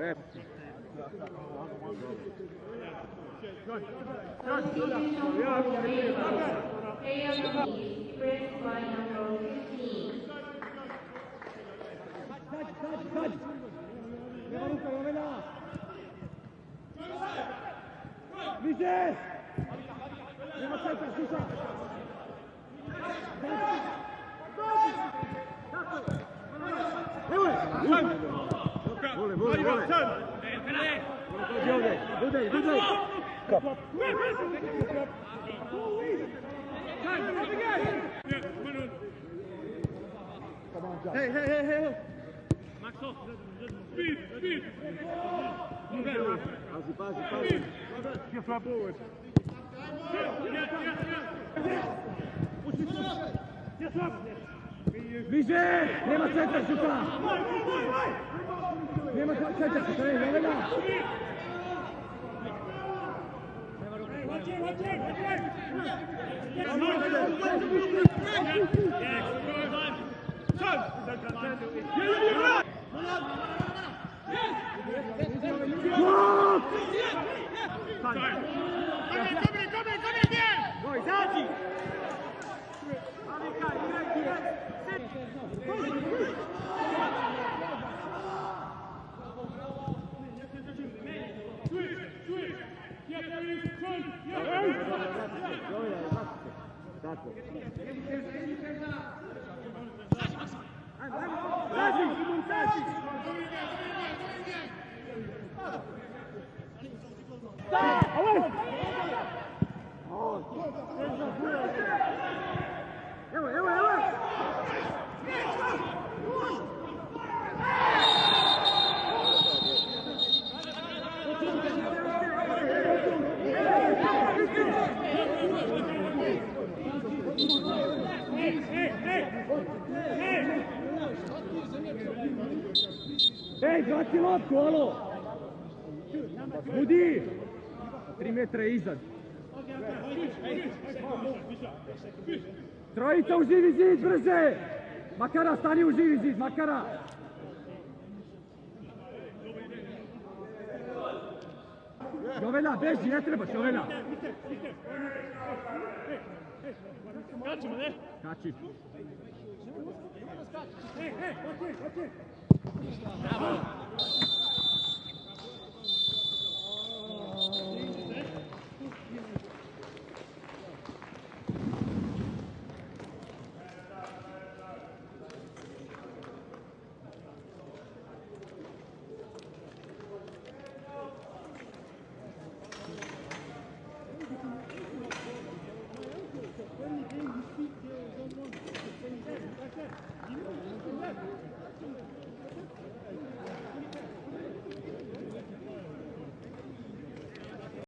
Rep. Substitution for the Ravens. AFC, pressed by number 15. Vises! Nema centar, Suša! Evo je! Vole! Dođi ovdje! Budaj! Kap! Hej! Speed! Pazi! Get flat forward. Bliže! Nema centra, Šuka! Nema centra, Šuka, Jovena! Go, izađi! Tako. Evo! Ej, baci lopku, alo! Budi! 3 metra iznad. Trojica u živi zid, brže! Makara, stani u živi zid, Makara! Jovena, beži, ne trebaš, Jovena! Kačimo, ne? Kači. Bravo!